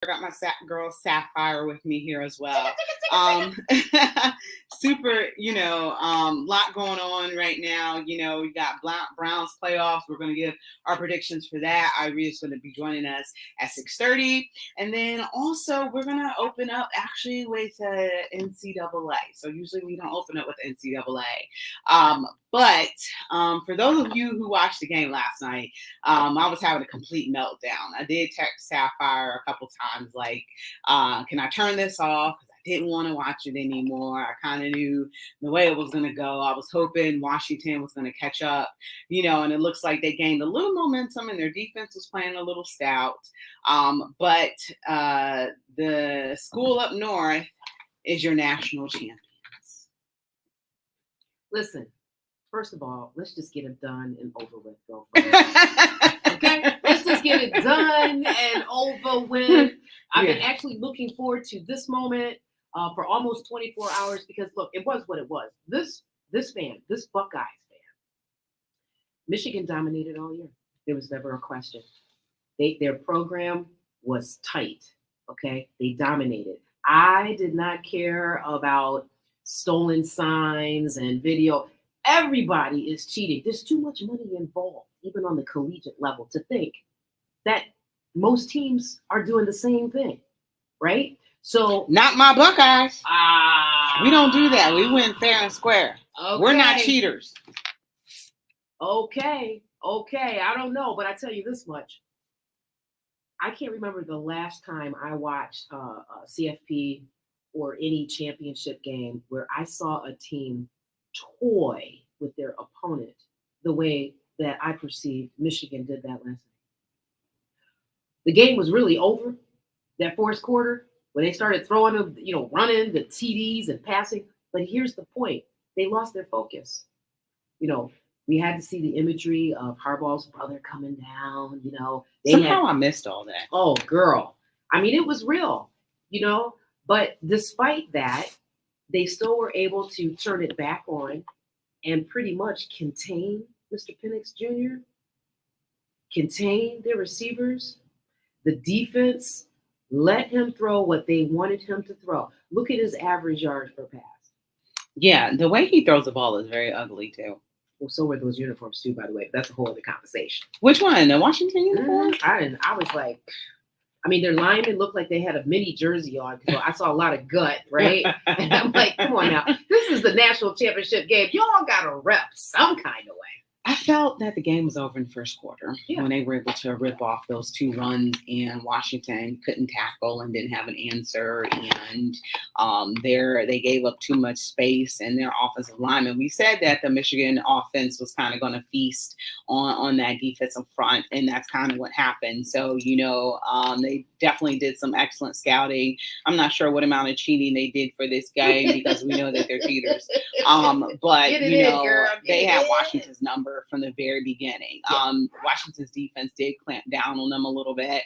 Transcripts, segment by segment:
got my girl Sapphire with me here as well. Um, super, lot going on right now. We got Browns playoffs. We're going to give our predictions for that. Irie is going to be joining us at 6:30, and then also we're going to open up actually with NCAA. So usually we don't open up with NCAA, but for those of you who watched the game last night, I was having a complete meltdown. I did text Sapphire a couple times, like, can I turn this off? Because I didn't want to watch it anymore. I kind of knew the way it was going to go. I was hoping Washington was going to catch up, and it looks like they gained a little momentum and their defense was playing a little stout. But the school up north is your national champions. Listen. First of all, let's just get it done and over with, girlfriend. Okay? Let's just get it done and over with. I've been actually looking forward to this moment for almost 24 hours because, look, it was what it was. This Buckeyes fan, Michigan dominated all year. There was never a question. Their program was tight, okay? They dominated. I did not care about stolen signs and video. Everybody is cheating. There's too much money involved, even on the collegiate level, to think that most teams are doing the same thing, right? So, not my Buckeyes. We don't do that. We win fair and square. Okay. We're not cheaters. Okay. I don't know, but I tell you this much. I can't remember the last time I watched a CFP or any championship game where I saw a team toy with their opponent the way that I perceived Michigan did that last night. The game was really over, that fourth quarter, when they started throwing them, running the TDs and passing. But here's the point. They lost their focus. We had to see the imagery of Harbaugh's brother coming down, Somehow I missed all that. Oh, girl. I mean, it was real, But despite that, they still were able to turn it back on and pretty much contain Mr. Penix Jr., contain their receivers. The defense let him throw what they wanted him to throw. Look at his average yards per pass. Yeah, the way he throws the ball is very ugly, too. Well, so were those uniforms, too, by the way. But that's a whole other conversation. Which one? The Washington uniform? I was like... their linemen looked like they had a mini jersey on. So I saw a lot of gut, right? And I'm like, come on now. This is the national championship game. Y'all got to rep some kind of way. I felt that the game was over in the first quarter when they were able to rip off those two runs and Washington couldn't tackle and didn't have an answer. And they gave up too much space in their offensive linemen. We said that the Michigan offense was kind of going to feast on that defensive front, and that's kind of what happened. So, they definitely did some excellent scouting. I'm not sure what amount of cheating they did for this game because we know that they're cheaters. But, they had Washington's number from the very beginning. Washington's defense did clamp down on them a little bit.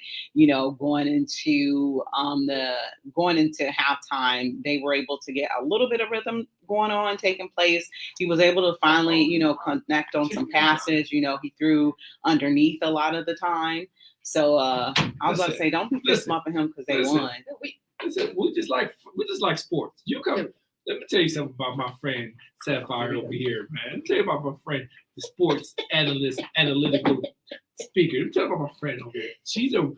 Going into halftime, they were able to get a little bit of rhythm taking place. He was able to finally, connect on some passes. He threw underneath a lot of the time. So I was about to say, don't be fist bumping him because they won. We just like sports. You come. Let me tell you something about my friend Sapphire over here, man. Let me tell you about my friend, the sports analytical speaker. Let me tell you about my friend over here. She's a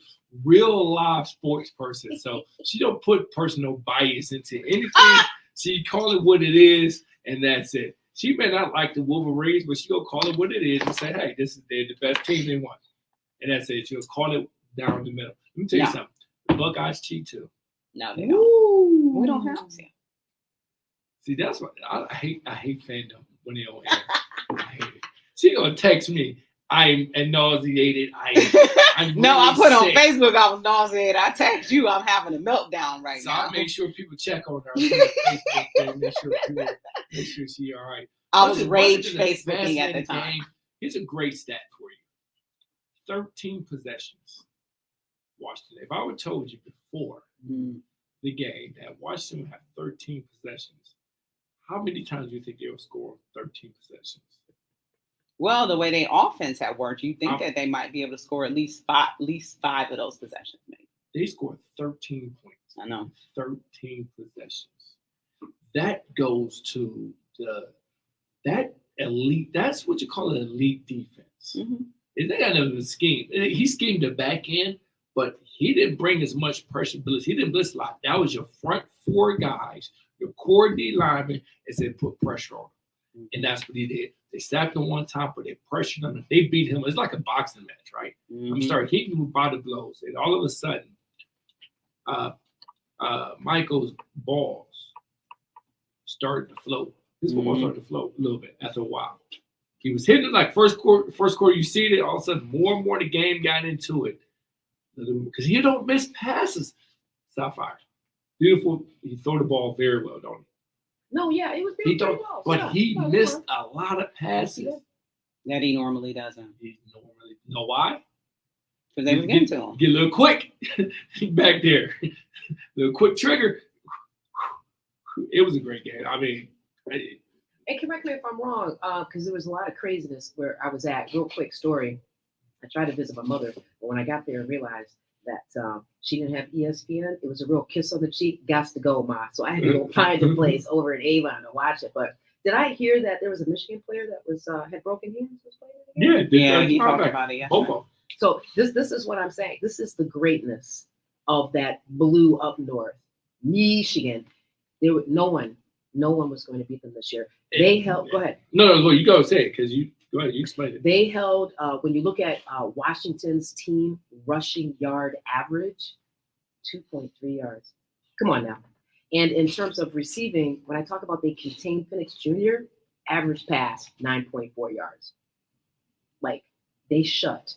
real live sports person, so she don't put personal bias into anything. She call it what it is, and that's it. She may not like the Wolverines, but she gonna call it what it is and say, "Hey, they're the best team they won," and that's it. She'll call it down the middle. Let me tell you something. The Buckeyes cheat too. No, they don't. We don't have to. See, that's what I hate. I hate fandom when they don't air. I hate it. She gonna text me. I'm nauseated. I'm really no, I put sick. On Facebook I was nauseated. I text you. I'm having a meltdown right now. So I make sure people check on her on Facebook and make sure she's all right. I was rage Facebooking at the time. Game? Here's a great stat for you: 13 possessions. Washington. If I would have told you before the game that Washington would have 13 possessions, how many times do you think they would score 13 possessions? Well, the way their offense had worked, you think that they might be able to score at least five of those possessions, maybe. They scored 13 points. I know. 13 possessions. That goes to that elite. That's what you call an elite defense. Mm-hmm. They got another scheme. He schemed the back end, but he didn't bring as much pressure blitz. He didn't blitz a lot. That was your front four guys, your core D lineman, and said put pressure on him. And that's what he did. They sacked him one time, but they pressured him. They beat him. It's like a boxing match, right? Mm-hmm. I'm sorry, he moved by the blows. And all of a sudden, Michael's balls started to float. His football started to float a little bit after a while. He was hitting it like first quarter, you see it, all of a sudden more and more the game got into it. Because he don't miss passes. Sapphire. Beautiful. He throw the ball very well, don't he? No, yeah, it was He very don't, well. but he missed a lot of passes. That he normally doesn't. He normally, you know why? Because they was getting to him. Get a little quick back there. Little quick trigger. It was a great game. I mean, And correct me if I'm wrong, because there was a lot of craziness where I was at. Real quick story. I tried to visit my mother, but when I got there and realized that she didn't have ESPN, it was a real kiss on the cheek. Gots to go, Ma. So I had to go find a place over in Avon to watch it. But did I hear that there was a Michigan player that was had broken hands? Was playing yeah, he talked about it. both of them. So this is what I'm saying. This is the greatness of that blue up north, Michigan. No one was going to beat them this year. They held. Go ahead. No, you go say it because you go ahead. You explain it. They held. When you look at Washington's team rushing yard average, 2.3 yards. Come on now. And in terms of receiving, when I talk about they contained Penix Jr., average pass 9.4 yards. Like they shut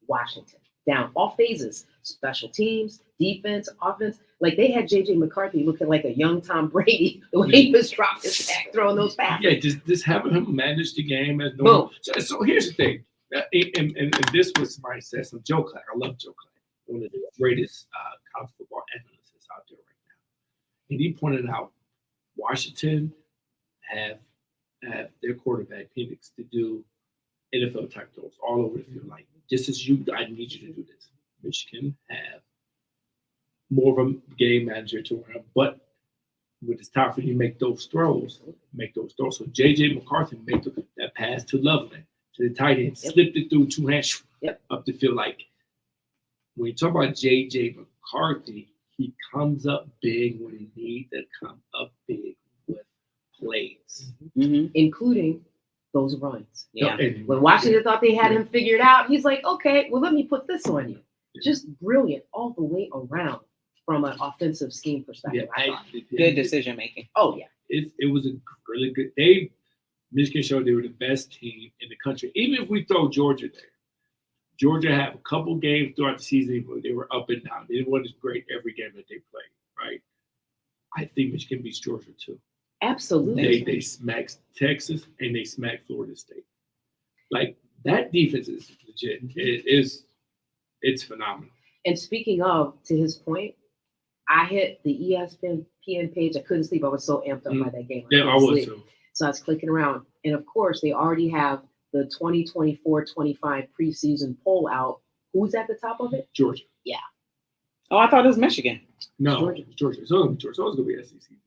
Washington down all phases, special teams, defense, offense. Like they had J.J. McCarthy looking like a young Tom Brady the way he was dropping his back, throwing those passes. Yeah, just having him manage the game as normal. So here's the thing, and this was somebody said, so Joe Clark. I love Joe Clark, one of the greatest college football analysts out there right now. And he pointed out Washington have their quarterback Penix to do NFL type throws all over the field. Like just as I need you to do this. Michigan have more of a game manager to run, but when it's time for you to make those throws. So J.J. McCarthy made that pass to Loveland, to the tight end, slipped it through two hands up the field. Like when you talk about J.J. McCarthy, he comes up big when he needs to come up big with plays, including those runs. Yeah. When Washington thought they had him figured out, he's like, okay, well, let me put this on you. Just brilliant all the way around from an offensive scheme perspective. Good decision making. Oh, yeah. It was a really good. Michigan showed they were the best team in the country. Even if we throw Georgia there, Georgia had a couple games throughout the season where they were up and down. They wasn't great every game that they played, right? I think Michigan beats Georgia too. Absolutely. They smacked Texas and they smacked Florida State. Like that defense is legit. It's phenomenal. And speaking of, to his point, I hit the ESPN page. I couldn't sleep. I was so amped up by that game. I was too. So I was clicking around. And of course, they already have the 2024-25 preseason poll out. Who's at the top of it? Georgia. Yeah. Oh, I thought it was Michigan. No, Georgia. So it's going to be SEC team.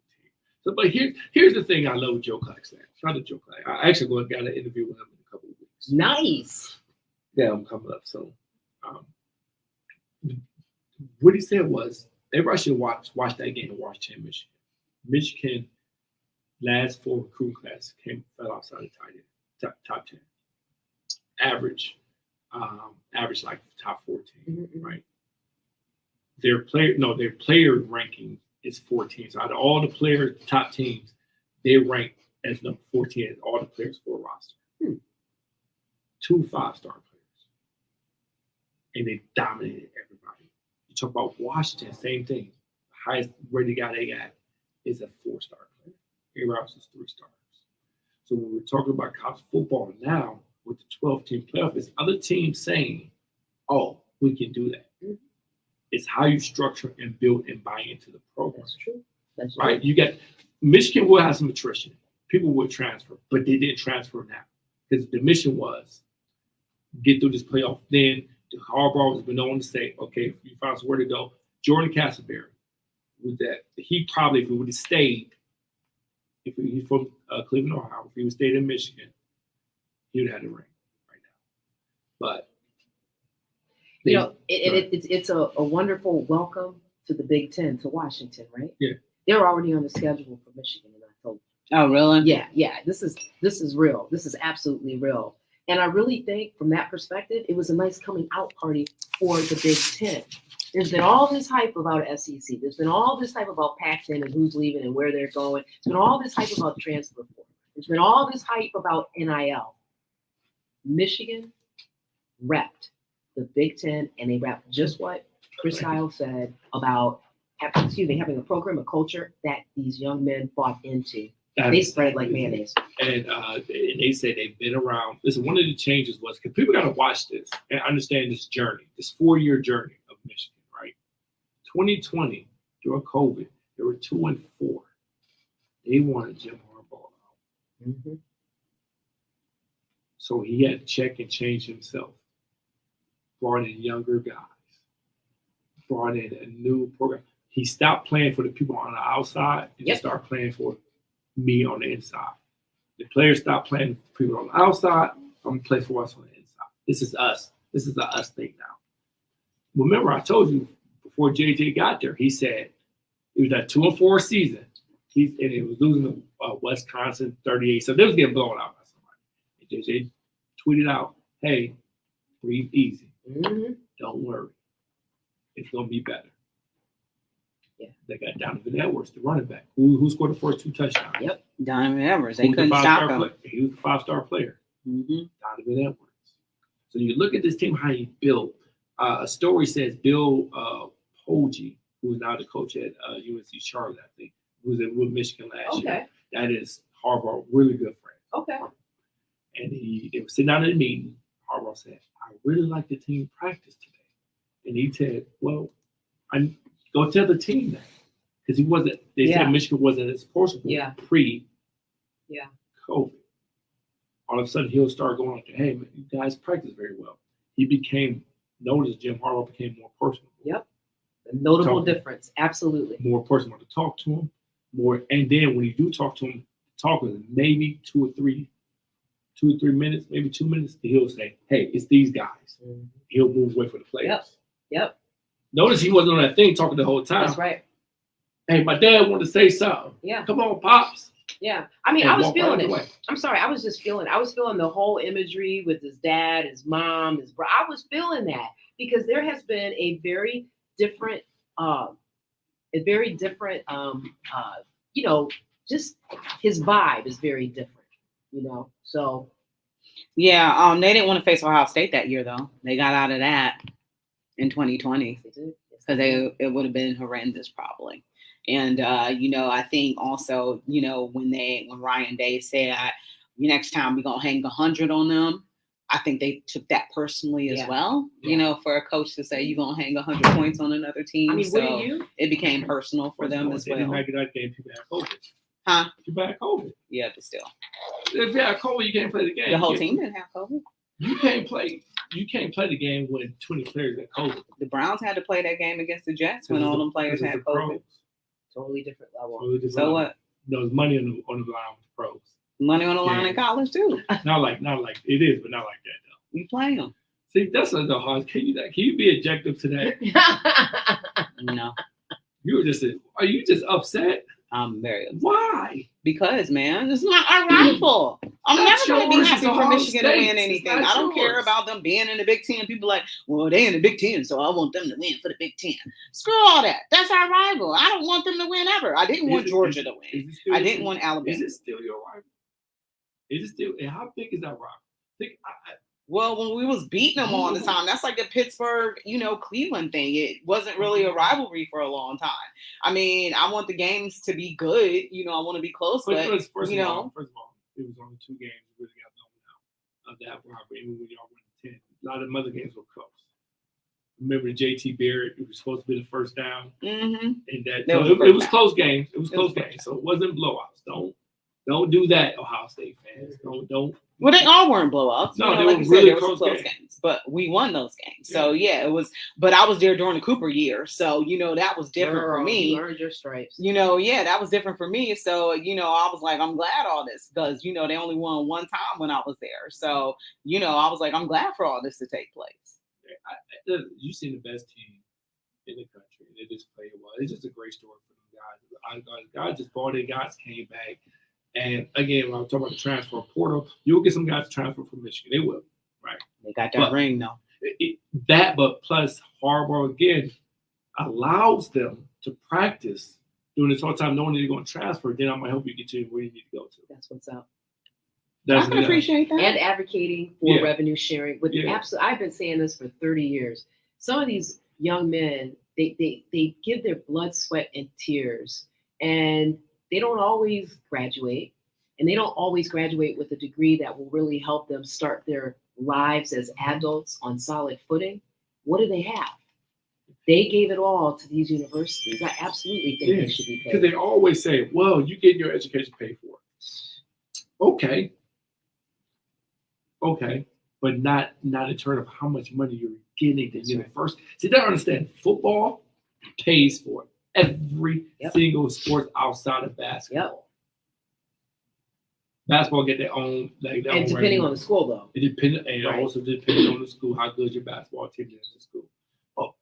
So, but here's the thing I love with Joe Clark saying. Shout out to Joe Clark. I actually got an interview with him in a couple of weeks. Nice. Yeah, I'm coming up. So what he said was everybody should watch that game in Washington, Michigan. Michigan last 4 recruiting class fell outside the top 10. Average like top 14, right? Their player ranking is 14. So out of all the top teams, they rank as number 14 as all the players for a roster. 2 5-star players. And they dominated everybody. You talk about Washington, same thing. The highest rated guy they got is a 4-star player. Everybody else is 3 stars. So when we're talking about college football now, with the 12-team playoff, it's other teams saying, oh, we can do that. It's how you structure and build and buy into the program. That's true. Right? You got Michigan will have some attrition. People will transfer, but they didn't transfer now. Because the mission was get through this playoff. Then the Harbaugh has been known to say, okay, if you find somewhere to go, Jordan Castleberry with that. He probably, if he would have stayed, if he's from Cleveland, Ohio, if he would have stayed in Michigan, he would have had a ring right now. But it's a wonderful welcome to the Big Ten, to Washington, right? Yeah. They're already on the schedule for Michigan in October. Oh, really? Yeah. This is real. This is absolutely real. And I really think from that perspective, it was a nice coming out party for the Big Ten. There's been all this hype about SEC. There's been all this hype about Pac-10 and who's leaving and where they're going. There's been all this hype about transfer portal. There's been all this hype about NIL. Michigan repped the Big Ten, and they repped just what Chris Giles said about having a program, a culture that these young men bought into. They spread like mayonnaise. And they say they've been around. Listen, one of the changes was, because people got to watch this and understand this journey, this 4-year journey of Michigan, right? 2020, during COVID, they were 2-4. They wanted Jim Harbaugh out. Mm-hmm. So he had to check and change himself. Brought in younger guys. Brought in a new program. He stopped playing for the people on the outside and just started playing for me on the inside. The players stopped playing for people on the outside. I'm gonna play for us on the inside. This is us. This is the us thing now. Remember, I told you before JJ got there, he said it was that 2-4 season. And it was losing to Wisconsin 38. So they was getting blown out by somebody. And JJ tweeted out, "Hey, breathe easy. Mm-hmm. Don't worry. It's gonna be better." Yeah. They got Donovan Edwards, the running back, who scored the first 2 touchdowns. Yep. Donovan Edwards. They couldn't stop him. He was a 5-star player. Mm-hmm. Donovan Edwards. So you look at this team, how he built. A story says Bill Poggi, who is now the coach at UNC Charlotte, I think, who was with Michigan last year. That is Harbaugh, really good friend. Okay. And they were sitting down in a meeting. Harbaugh said, "I really like the team practice today." And he said, "Well, I go tell the team that." Because he wasn't, they said Michigan wasn't as forceful pre-COVID. All of a sudden, he'll start going like, "Hey, man, you guys practice very well." He became, notice Jim Harbaugh became more personal. Yep. A notable difference. Absolutely. More personal to talk to him. More, and then when you do talk to him, talk with him maybe 2 or 3 minutes, maybe 2 minutes, he'll say, "Hey, it's these guys." Mm-hmm. He'll move away from the players. Yep. Notice he wasn't on that thing talking the whole time. That's right. "Hey, my dad wanted to say something. Yeah. Come on, Pops." Yeah. I mean, And I was walk feeling right it. away. I'm sorry. I was feeling the whole imagery with his dad, his mom, his bro. I was feeling that because there has been a very different, just his vibe is very different, so. Yeah. They didn't want to face Ohio State that year, though. They got out of that in 2020 because it would have been horrendous probably. And, I think also, when Ryan Day said, next time we're going to hang 100 on them, I think they took that personally as well, for a coach to say you're going to hang 100 points on another team. I mean, so wouldn't you? It became personal for them as well. They didn't make it that game. People had COVID. Huh? People had COVID. Yeah, but still. If you had COVID, you can't play the game. The whole team didn't have COVID. You can't play the game when 20 players had COVID. The Browns had to play that game against the Jets when all them players had COVID. Totally different level. So what? There was money on the line with the pros. Money on the line in college too. Not like it is, but not like that though. You play them. See, that's the hard. Can you be objective to that? No. Are you just upset? I'm very upset. Why? Because, man, it's not our rival. I'm never going to be happy for Michigan to win anything. I don't care about them being in the Big Ten. People like, well, they in the Big Ten, so I want them to win for the Big Ten. Screw all that. That's our rival. I don't want them to win ever. I didn't want Georgia to win. I didn't want Alabama. Is it still your rival? Is it still? And how big is that rival? Well, when we was beating them all the time, that's like the Pittsburgh, Cleveland thing. It wasn't really a rivalry for a long time. I mean, I want the games to be good. I want to be close, but first of all, it was only 2 games we really got blown out of that rivalry. Even when y'all went 10, a lot of them other games were close. Remember the JT Barrett? It was supposed to be the first down, mm-hmm. and it was close games. It was close games, so it wasn't blowouts. Don't do that, Ohio State fans. Don't. Well, they all weren't blowouts. No, they were really close games. but we won those games. So yeah, it was. But I was there during the Cooper year, so that was different for me. You earned your stripes. Yeah, that was different for me. So I was like, I'm glad all this, because they only won one time when I was there. So I was like, I'm glad for all this to take place. You've seen the best team in the country. They just played well. It's just a great story for them guys. Guys just bought it. Guys came back. And again, when I'm talking about the transfer portal, you'll get some guys to transfer from Michigan. They will, right? They got that ring, though. But plus Harbaugh, again, allows them to practice during this whole time, knowing that you're going to transfer. Then I'm going to help you get to where you need to go to. That's what's up. I can appreciate that. And advocating for revenue sharing. I've been saying this for 30 years. Some of these young men, they give their blood, sweat, and tears, and they don't always graduate, and they don't always graduate with a degree that will really help them start their lives as adults on solid footing. What do they have? They gave it all to these universities. I absolutely think they should be paid. Because they always say, well, you get your education paid for. Okay. But not in terms of how much money you're getting to university. See, they don't understand. Football pays for every single sport outside of basketball. Basketball get their own, and depending on the school, though. Also depending on the school, how good your basketball team is in school. Oh,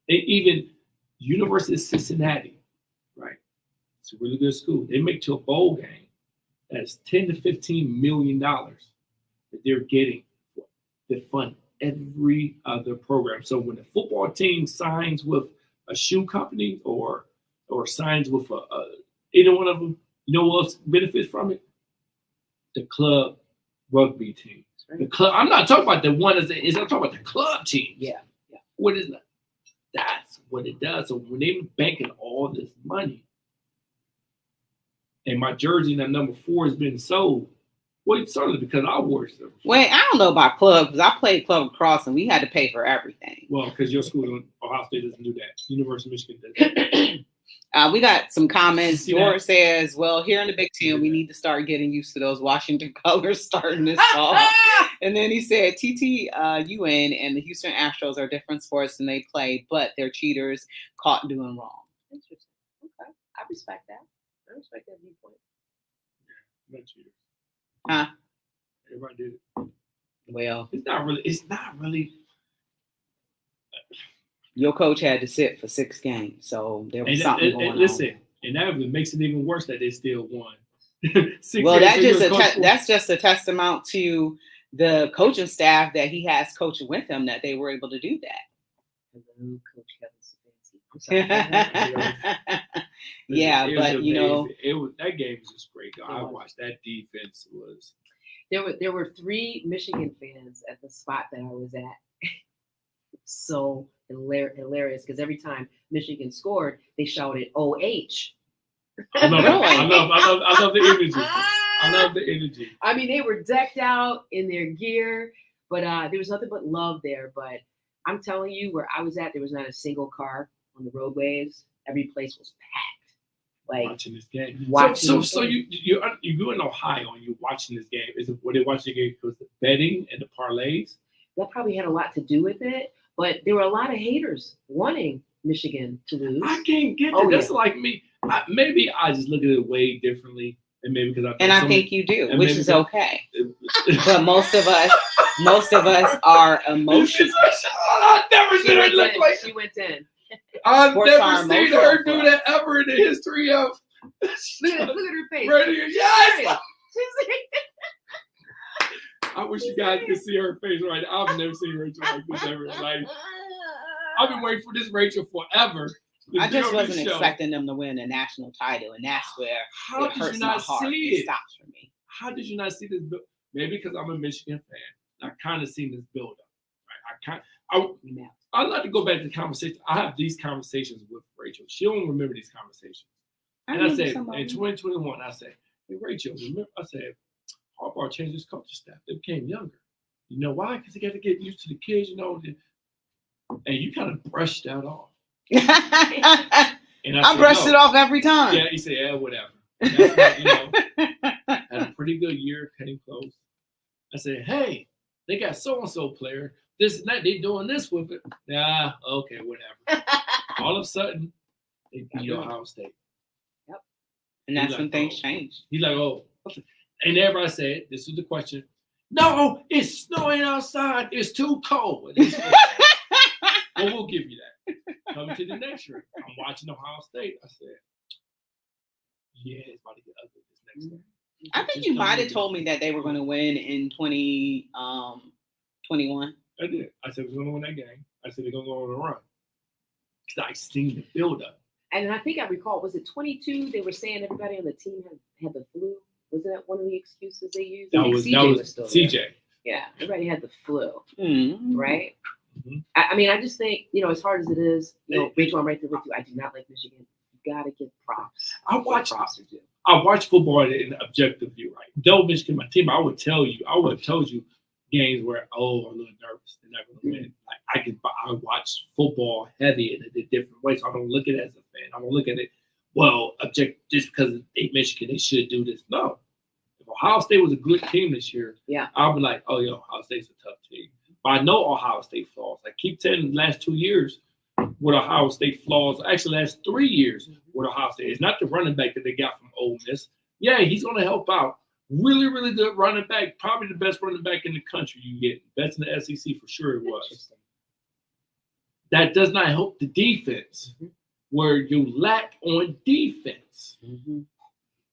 even University of Cincinnati, right? It's a really good school. They make to a bowl game that's $10 to $15 million that they're getting to fund every other program. So when the football team signs with a shoe company or signs with either one of them, you know what else benefits from it? The club rugby team. Right. The club. I'm not talking about the one I'm talking about the club team. Yeah. What is that? That's what it does. So when they're banking all this money, and my jersey number 4 has been sold. Well, it's certainly because I wore it. Wait, I don't know about club, because I played club lacrosse and we had to pay for everything. Well, because your school, Ohio State, doesn't do that. University of Michigan does that. We got some comments. George says, well, here in the Big Ten, we need to start getting used to those Washington colors starting this fall. And then he said, UN and the Houston Astros are different sports and they play, but they're cheaters caught doing wrong. Interesting. Okay. I respect that. I respect that viewpoint. Yeah, not cheaters. Huh? Everybody did it. Well, it's not really. Your coach had to sit for 6 games, so there was something going on. Listen, and that makes it even worse that they still won. Well, that's just a testament to the coaching staff that he has coaching with him that they were able to do that. Hello, Coach Kevin. Yeah, but that game was just great. I watched that defense was. There were 3 Michigan fans at the spot that I was at. So hilarious, because every time Michigan scored, they shouted "OH." I love the energy. I love the energy. I mean, they were decked out in their gear, but there was nothing but love there. But I'm telling you, where I was at, there was not a single car on the roadways. Every place was packed. Like watching this game. So you're in Ohio and you're watching this game. Is it, were they watching the game because the betting and the parlays? That probably had a lot to do with it. But there were a lot of haters wanting Michigan to lose. I can't get that. That's like me. Maybe I just look at it way differently, and maybe because I think you do, which is okay. But most of us are emotional. I've never seen her look like she went in. I've never seen her do that ever in the history of. Look at her face. Radio. Yes. I wish you guys could see her face right now. I've never seen Rachel like this ever in life. I've been waiting for this Rachel forever. I just wasn't expecting them to win a national title, and that's where it hurts my heart. It stops for me. How did you not see this? Maybe because I'm a Michigan fan. I kind of seen this build up. Right? I like to go back to the conversation. I have these conversations with Rachel. She don't remember these conversations. And I said, in 2021, I said, hey, Rachel, remember? I said, Harbaugh changed his coaching staff. They became younger. You know why? Because he got to get used to the kids, And you kind of brushed that off. And I brushed it off every time. Yeah, he said, yeah, whatever. Had a pretty good year, came close. I said, hey, They got so and so player. This and that. They doing this with it. Yeah, okay, whatever. All of a sudden, they beat Ohio State. Yep. And that's He's when like, things oh. change. He's like, oh, and everybody said, this was the question. No, it's snowing outside. It's too cold. Well, we'll give you that. Coming to the next year, I'm watching Ohio State. I said, yeah, it's about to get ugly this next game. I think you might have told me that they were going to win in 2021. I did. I said we're going to win that game. I said they're going to go on a run. Because I seen the build-up. And I think I recall, was it 22? They were saying everybody on the team had the flu. Wasn't that one of the excuses they used? That was CJ. There. Yeah, everybody had the flu, Mm-hmm. right? Mm-hmm. I mean, I just think, as hard as it is, Rachel, I'm right there with you. I do not like Michigan. You got to give props. I watch football in an objective view, right? Though Michigan, my team, I would have told you games where, I'm a little nervous. They're not going to win. Like I watch football heavy in a different way, so I don't look at it as a fan. I don't look at it, just because they Michigan, they should do this. No. If Ohio State was a good team this year, I'll be like, Ohio State's a tough team. But I know Ohio State flaws. I keep telling the last 2 years with Ohio State flaws, actually last 3 years with Ohio State. It's not the running back that they got from Ole Miss. Yeah, he's going to help out. Really, really good running back. Probably the best running back in the country you get. Best in the SEC for sure it was. That does not help the defense, where you lack on defense. Mm-hmm.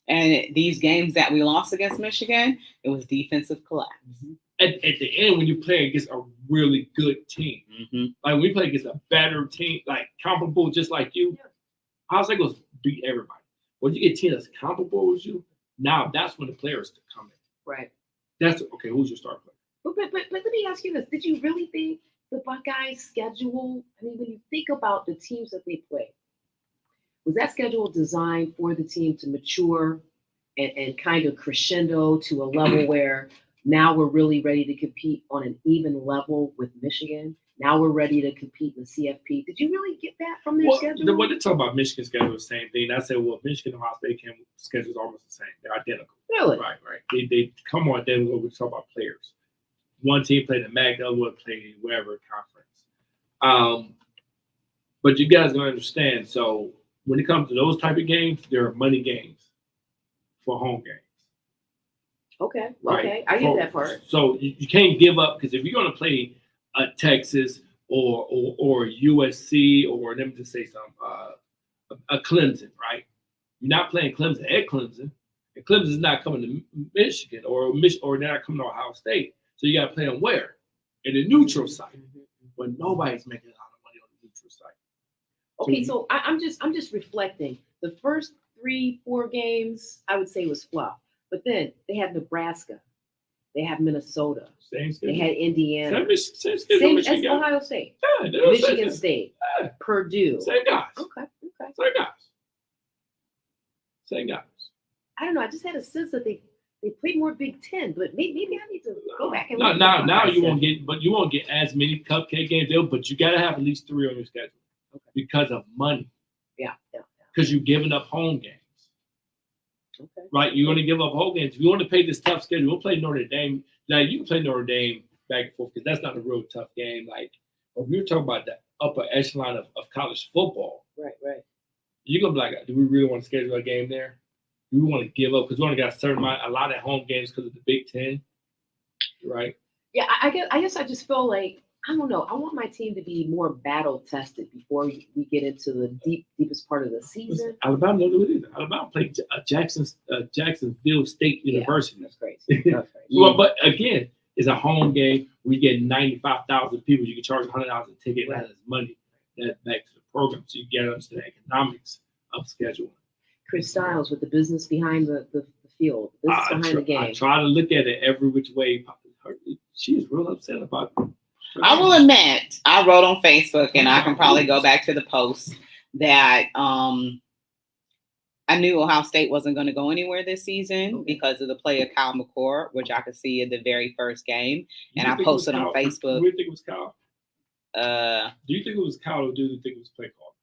And these games that we lost against Michigan, it was defensive collapse. Mm-hmm. At the end, when you play against a really good team, like when we play against a better team, like comparable just like you, Ohio State goes beat everybody. When you get teams that's comparable with you, now that's when the players come in. Right. That's okay. Who's your star player? But let me ask you this: did you really think the Buckeyes' schedule? I mean, when you think about the teams that they play, was that schedule designed for the team to mature and kind of crescendo to a level where now we're really ready to compete on an even level with Michigan? Now we're ready to compete in the CFP. Did you really get that from their schedule? When they talk about Michigan's schedule, the same thing. I said, Michigan and Ohio State schedule is almost the same. They're identical. Really? Right. They come on. Then we talk about players. One team played the MAC, the other one played wherever conference. But you guys gonna understand. So when it comes to those type of games, there are money games for home games. Okay. Right? Okay. I get that part. So you can't give up, because if you're gonna play Texas or USC, or let me just say something, a Clemson, right? You're not playing Clemson at Clemson, and Clemson's not coming to Michigan or they're not coming to Ohio State. So you got to play them where? In the neutral site, when nobody's making a lot of money on the neutral site. Okay, so I'm just reflecting. The first 3-4 games I would say was fluff, but then they had Nebraska, they had Minnesota, they had Indiana, same as Ohio State, Michigan State, Purdue. Same guys. Okay. Same guys. I don't know. I just had a sense that they played more Big Ten, but maybe I need to go back and look. Now you won't get as many cupcake games, but you got to have at least 3 on your schedule because of money. Yeah. Because you're giving up home games. Okay. Right, you're going to give up home games. If you want to play this tough schedule, we'll play Notre Dame. Now you can play Notre Dame back and forth because that's not a real tough game. Like if you're talking about the upper echelon of college football, right, you're gonna be like, do we really want to schedule a game there? Do we want to give up because we only got a lot of home games because of the Big Ten, right? Yeah, I guess I just feel like, I don't know. I want my team to be more battle tested before we get into the deepest part of the season. Alabama don't do it either. Alabama played Jacksonville State University. That's crazy. Well, but again, it's a home game. We get 95,000 people. You can charge $100 a ticket. That is money. That's back to the program. So you get into the economics of scheduling. Chris Styles with the business behind the field, business behind the game. I try to look at it every which way. She's real upset about it. I will admit, I wrote on Facebook, and I can probably go back to the post, that I knew Ohio State wasn't going to go anywhere this season because of the play of Kyle McCord, which I could see in the very first game. And I posted on Facebook. Do you think it was Kyle? Do you think it was Kyle, or do you think it was play call?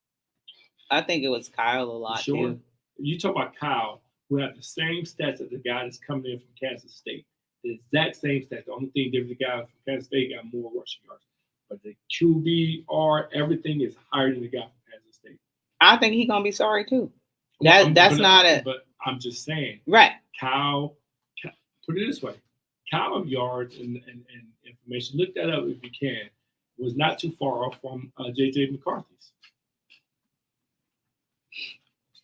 I think it was Kyle a lot too. You talk about Kyle, who had the same stats as the guy that's coming in from Kansas State. the exact same stats. The only thing different, the guy from Kansas State got more rushing yards. But the QBR, everything is higher than the guy from Kansas State. I think he's gonna be sorry too. Well, That's not it. But I'm just saying, Right. Kyle, put it this way, Kyle yards and information, look that up if you can, was not too far off from J.J. McCarthy's.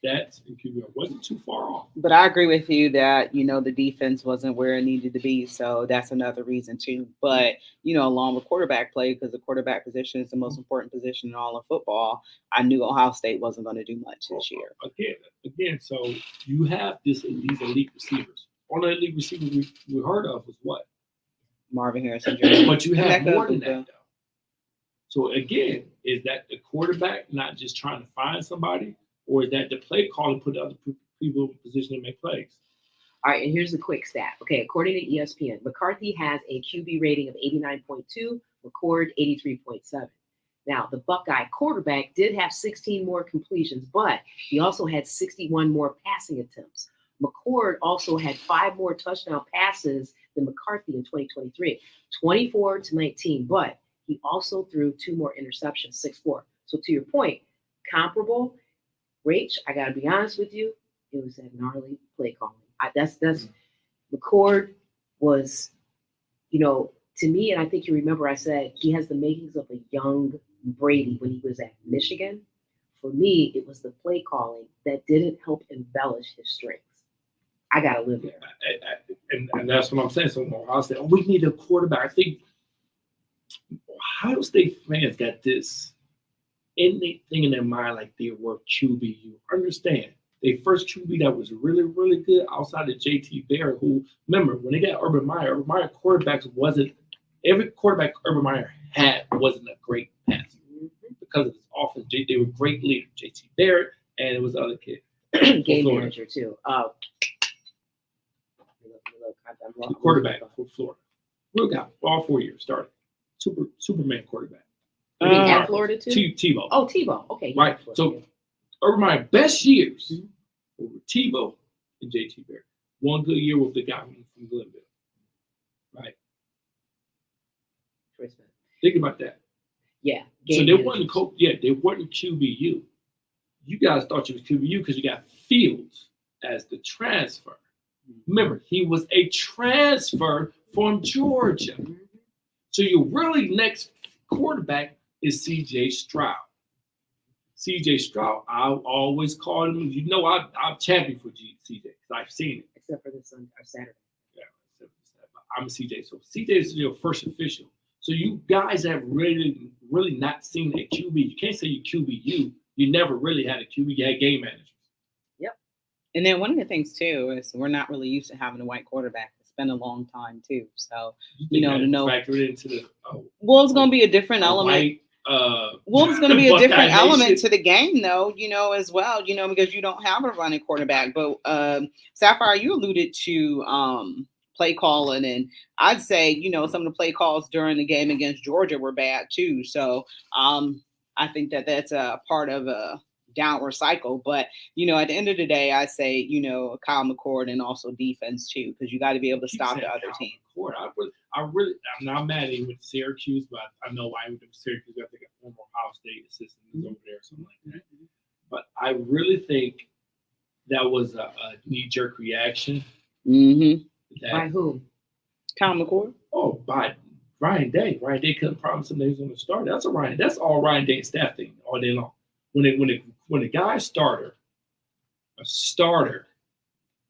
Stats and QBR wasn't too far off. But I agree with you that, the defense wasn't where it needed to be. So that's another reason too. But, along with quarterback play, because the quarterback position is the most important position in all of football, I knew Ohio State wasn't going to do much this year. Again, so you have these elite receivers. One of the elite receivers we heard of was what? Marvin Harrison Jr. But you have more than that, though. So again, is that the quarterback not just trying to find somebody? Or is that the play call and put other people in position to make plays? All right, and here's a quick stat. Okay, according to ESPN, McCarthy has a QB rating of 89.2, McCord 83.7. Now, the Buckeye quarterback did have 16 more completions, but he also had 61 more passing attempts. McCord also had 5 more touchdown passes than McCarthy in 2023, 24-19, but he also threw 2 more interceptions, 6-4. So to your point, comparable. Rach, I gotta be honest with you, it was that gnarly play calling. That's McCord was, to me, and I think you remember I said he has the makings of a young Brady when he was at Michigan. For me, it was the play calling that didn't help embellish his strengths. I gotta live there. And that's what I'm saying. So I'll say, we need a quarterback. I think Ohio State fans got this anything in their mind like they were QBU. Understand, their first QB that was really, really good outside of J.T. Barrett, who, remember, when they got Urban Meyer quarterbacks wasn't, every quarterback Urban Meyer had wasn't a great passer because of his offense. They were great leaders, J.T. Barrett, and it was the other kid. Game manager, too. The quarterback for Florida. Real guy, all 4 years started. Superman quarterback. At Florida too? Tebow. Oh, Tebow. Okay. Right. So, Urban Meyer best years were Tebow and J.T. Barrett. One good year with the guy from Glenville. Right. Think about that. Yeah. So they wasn't QBU. You guys thought you was QBU because you got Fields as the transfer. Remember, he was a transfer from Georgia. So your really next quarterback is C.J. Stroud. C.J. Stroud, I always called him. I'm champion for C.J. because I've seen it. Except for this Sunday or Saturday. Yeah, I'm a C.J. So C.J. is your first official. So you guys have really, really not seen a QB. You can't say you QBU. You never really had a QB. You had game managers. Yep. And then one of the things too is we're not really used to having a white quarterback. It's been a long time too. So to know factor into the well, it's going to be a different element. It's going to be a different element to the game, though. As well. Because you don't have a running quarterback. But Sapphire, you alluded to play calling, and I'd say some of the play calls during the game against Georgia were bad too. So I think that's a part of a downward cycle. But at the end of the day, I say Kyle McCord and also defense too, because you got to be able to stop the other team. I'm not mad at him with Syracuse, but I know why he went to Syracuse. I think a former Ohio State assistant is over there or something like that. But I really think that was a knee-jerk reaction. By who? Kyle McCord? Oh, by Ryan Day. Ryan Day couldn't promise him that he was going to start. That's all Ryan Day and staff thing all day long. When a guy starter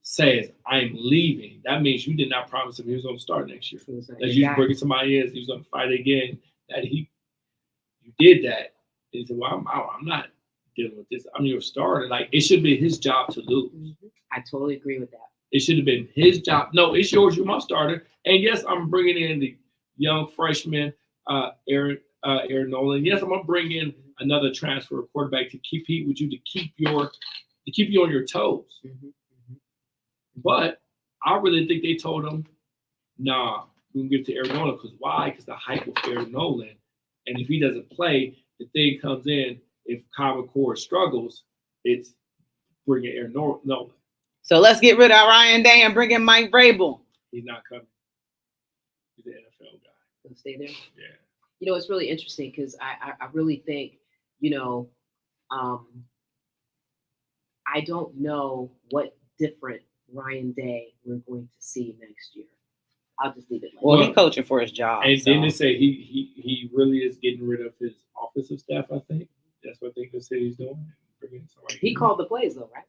says, I'm leaving, that means you did not promise him he was going to start next year. That you bringing somebody in, he was going to fight again. You did that. And he said, well, I'm not dealing with this. I'm your starter. Like, it should be his job to lose. I totally agree with that. It should have been his job. No, it's yours. You're my starter. And yes, I'm bringing in the young freshman, Aaron Nolan. Yes, I'm going to bring in another transfer quarterback to compete with you, to keep you on your toes. But I really think they told him, nah, we can give it to Arizona. Because why? Because the hype with Aaron Nolan. And if he doesn't play, the thing comes in, if Kyle McCord struggles, it's bringing Aaron Nolan. So let's get rid of Ryan Day and bring in Mike Vrabel. He's not coming. He's an NFL guy. Gonna stay there. Yeah. You know, it's really interesting because I really think, you know, I don't know what different Ryan Day we're going to see next year. I'll just leave it like Well, that. he's coaching for his job. And so. then they say he really is getting rid of his offensive staff. I think that's what they say he's doing. Bringing somebody He in. called the plays though, right?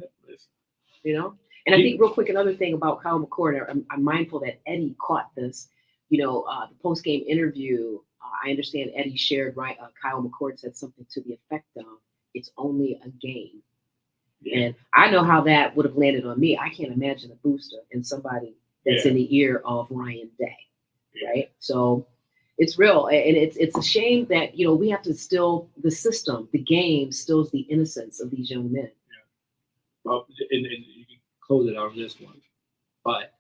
Yeah, listen. You know, and I think real quick another thing about Kyle McCord. I'm mindful that Eddie caught this. You know, the post game interview. I understand Eddie shared Kyle McCord said something to the effect of, "It's only a game." Yeah. And I know how that would have landed on me. I can't imagine a booster and somebody that's in the ear of Ryan Day, right? So it's real, and it's a shame that we have to still the system, the game stills the innocence of these young men. Yeah. Well, and you can close it on this one, but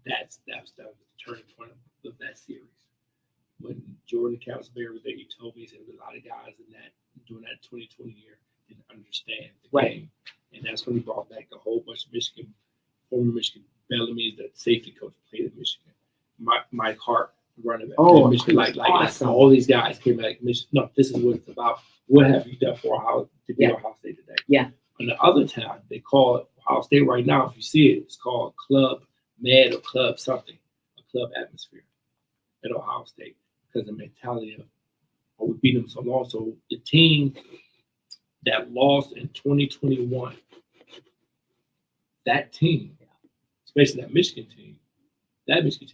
that was the turning point of that series. When Jordan Castleberry was there, he told me he said a lot of guys during that 2020 year didn't understand the game. And that's when he brought back a whole bunch of former Michigan. Bellamy is the safety coach, played at Michigan. Mike Hart, running back. Oh, Michigan, like awesome. all these guys came back. Michigan. No, this is what it's about. What have you done for Ohio State today? Yeah. And the other time, they call it Ohio State right now. If you see it, it's called Club Med or Club something, a club atmosphere at Ohio State because of the mentality of we beat them so long. So the team that lost in 2021, that team, especially that Michigan team never lost to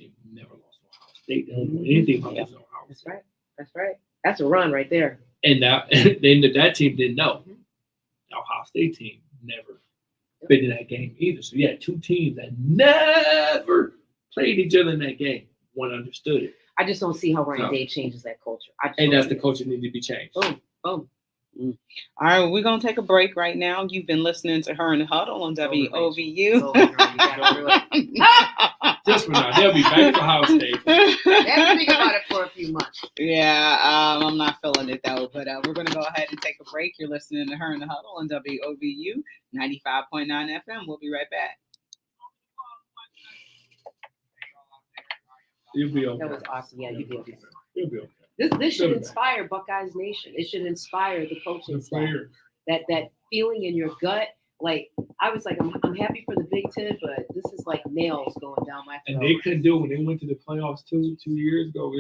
Ohio State. They don't know anything about this Ohio State. That's right. That's a run right there. And now, then that team didn't know. The Ohio State team never been in that game either. So you had two teams that never played each other in that game. One understood it. I just don't see how Ryan Day changes that culture. And that's the culture that needs to be changed. Boom. All right, we're going to take a break right now. You've been listening to Her in the Huddle on WOVU. Just for now. They'll be back to Ohio State. Let's think about it for a few months. Yeah, I'm not feeling it, though. But we're going to go ahead and take a break. You're listening to Her in the Huddle on WOVU 95.9 FM. We'll be right back. You'll be okay. That was awesome. Yeah, you did. You'll be okay. This should inspire Buckeyes Nation. It should inspire the coaching staff. That feeling in your gut. Like I was like, I'm happy for the Big Ten, but this is like nails going down my throat. And they couldn't do it when they went to the playoffs 2 years ago.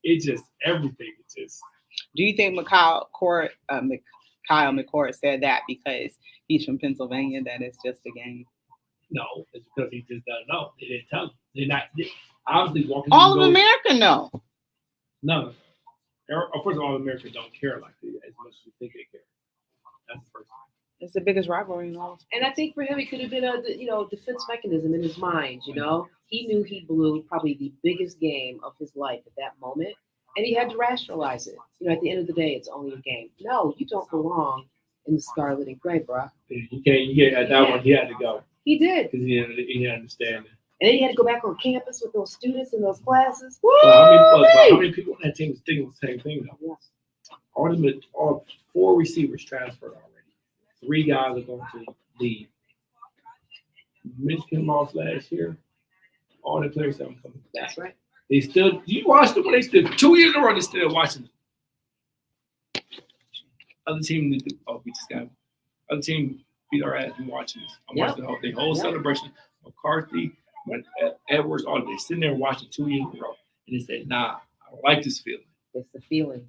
It just everything. It just. Do you think Kyle McCord said that because he's from Pennsylvania that it's just a game? No, it's because he just doesn't know. They didn't tell him. They're not obviously walking. All of America know. No. Of course, all Americans don't care like they as much as you think they care. That's the first thing. It's the biggest rivalry in all. And I think for him, it could have been a defense mechanism in his mind. He knew he blew probably the biggest game of his life at that moment, and he had to rationalize it. At the end of the day, it's only a game. No, you don't belong in the scarlet and gray, bro. You can't. At that one, he had to go. He did because he didn't understand it. And then he had to go back on campus with those students in those classes. How many people on that team was thinking the same thing though? Yes. All 4 receivers transferred already. 3 guys are going to leave. Michigan lost last year. All the players haven't come back. That's right. They still. You watched them when they still 2 years in a row. They still watching. Other team. We just got. Other team beat our ass. I'm watching this. I'm watching the whole celebration. McCarthy. Edwards, all they sitting there watching 2 years in a row, and they said, "Nah, I don't like this feeling." It's the feeling.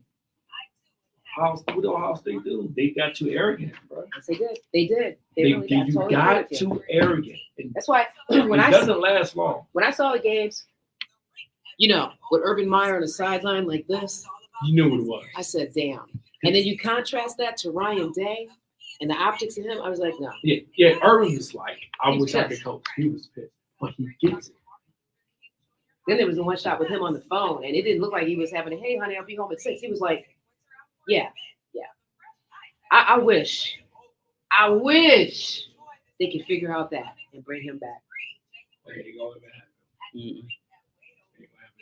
What did Ohio State do? They got too arrogant, bro. Yes, they did. They did. They really got too arrogant. That's why it doesn't last long. When I saw the games, with Urban Meyer on the sideline like this, you knew what it was. I said, "Damn!" And then you contrast that to Ryan Day and the optics of him. I was like, "No." Yeah. Urban was like, "I wish I could coach." He was pissed. But he gets it. Then there was the one shot with him on the phone, and it didn't look like he was having a, "Hey, honey, I'll be home at 6." He was like, yeah. I wish they could figure out that and bring him back.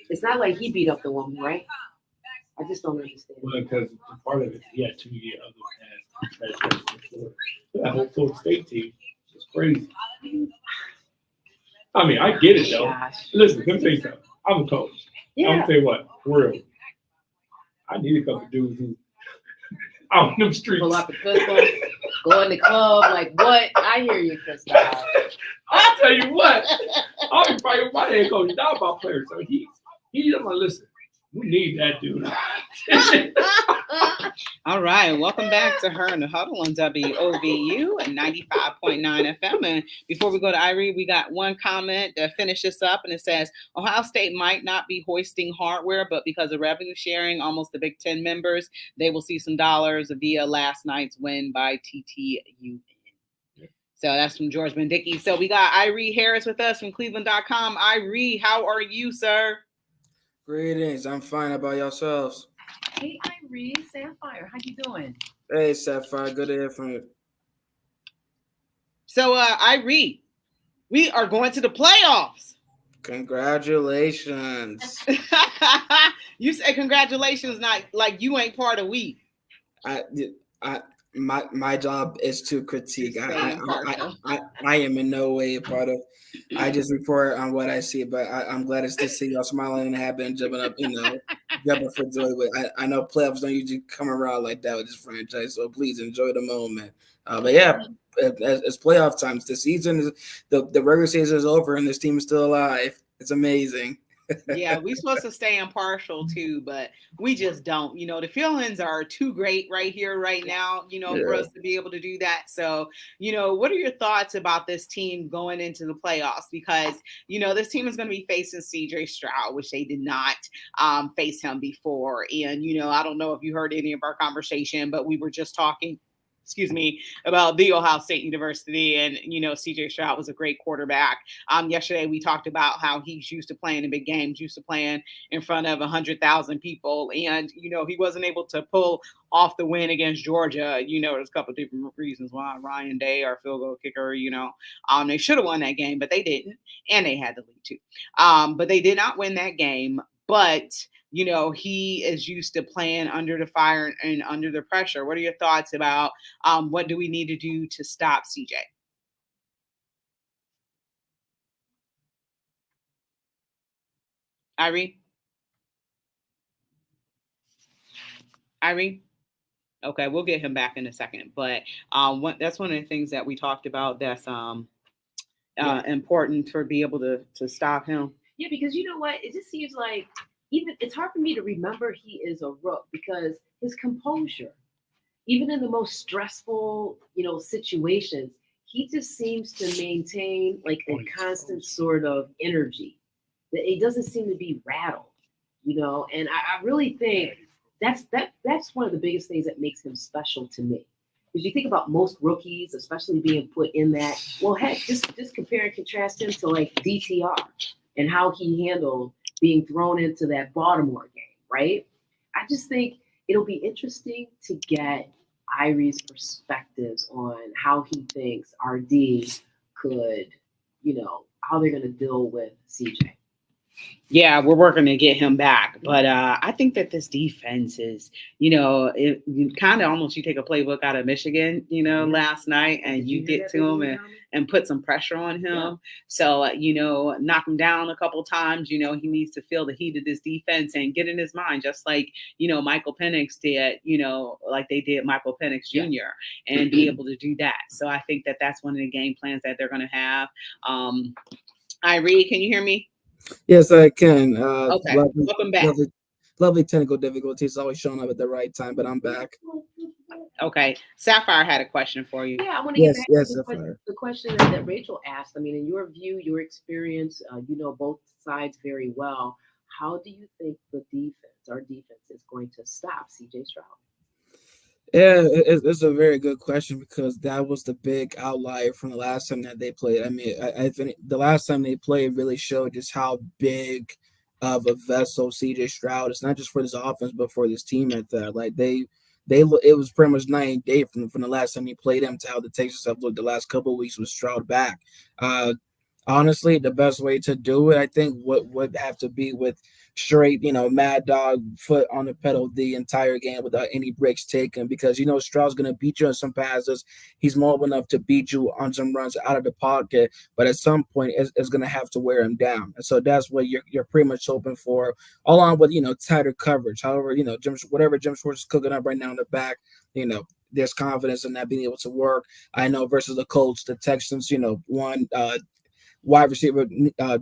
It's not like he beat up the woman, right? I just don't understand. Well, because part of it, he had 2 years other than that whole Florida State team was crazy. I mean, I get it though. Gosh. Listen, let me tell you something. I'm a coach. I'm Yeah. gonna tell you what, for real. I need a couple dudes who out in them streets. Pull out the pistol, go in the club, like what? I hear you, Christoph. I'll tell you what. I'll be fighting with my head coach, not about players. So he's like, listen, we need that dude. All right, welcome back to Her in the Huddle on WOVU and 95.9 FM. And before we go to Irie, we got one comment to finish this up, and it says, Ohio State might not be hoisting hardware, but because of revenue sharing, almost the Big Ten members, they will see some dollars via last night's win by TTUN. So that's from George Mendicki. So we got Irie Harris with us from Cleveland.com. Irie, how are you, sir? Greetings. I'm fine. How about yourselves? Hey, Irie, Sapphire, how you doing? Hey, Sapphire. Good to hear from you. So, Irie, we are going to the playoffs. Congratulations. You say congratulations, not like you ain't part of we. My job is to critique. I am in no way a part of. I just report on what I see, but I'm glad to see y'all smiling and happy and jumping up, jumping for joy. But I know playoffs don't usually come around like that with this franchise, so please enjoy the moment. But yeah, it's playoff times. The season is the regular season is over, and this team is still alive. It's amazing. Yeah, we're supposed to stay impartial too, but we just don't. The feelings are too great right here, right now, for us to be able to do that. So, what are your thoughts about this team going into the playoffs? Because, this team is going to be facing CJ Stroud, which they did not face him before. And, I don't know if you heard any of our conversation, but we were just talking about the Ohio State University. And, CJ Stroud was a great quarterback. Yesterday, we talked about how he's used to playing in big games, used to playing in front of 100,000 people. And, he wasn't able to pull off the win against Georgia. There's a couple of different reasons why. Ryan Day, our field goal kicker, they should have won that game, but they didn't. And they had the lead too. But they did not win that game. But he is used to playing under the fire and under the pressure. What are your thoughts about what do we need to do to stop CJ? Irie? Okay, we'll get him back in a second. But that's one of the things that we talked about that's important for be able to stop him. Yeah, because you know what? It just seems like it's hard for me to remember he is a rook because his composure, even in the most stressful, situations, he just seems to maintain like a constant sort of energy. That it doesn't seem to be rattled, and I really think that's one of the biggest things that makes him special to me. Because you think about most rookies, especially being put in that, well, heck, just compare and contrast him to like DTR and how he handled being thrown into that Baltimore game, right? I just think it'll be interesting to get Irie's perspectives on how he thinks RD could, how they're going to deal with CJ. Yeah, we're working to get him back. But I think that this defense is, you kind of almost you take a playbook out of Michigan, last night and you get to him and put some pressure on him. Yeah. So, knock him down a couple times. He needs to feel the heat of this defense and get in his mind, just like, Michael Penix did, like they did Michael Penix Jr. and be able to do that. So I think that that's one of the game plans that they're going to have. Irie, can you hear me? Yes, I can. Okay, welcome back. Lovely technical difficulties, always showing up at the right time, but I'm back. Okay, Sapphire had a question for you. Yeah, I want to get back to the question that Rachel asked. I mean, in your view, your experience, both sides very well. How do you think our defense is going to stop CJ Stroud? Yeah, it's a very good question because that was the big outlier from the last time that they played. I mean, I think the last time they played really showed just how big of a vessel CJ Stroud is, not just for this offense, but for this team at that. Like it was pretty much night and day from the last time he played him to how the Texans have looked the last couple of weeks with Stroud back. Honestly, the best way to do it, I think, would have to be with straight, mad dog foot on the pedal the entire game without any breaks taken, because Stroud's gonna beat you on some passes. He's mobile enough to beat you on some runs out of the pocket, but at some point it's gonna have to wear him down. And so that's what you're pretty much hoping for, along with tighter coverage. However, whatever Jim Schwartz is cooking up right now in the back, there's confidence in that being able to work. I know versus the Colts, the Texans, one wide receiver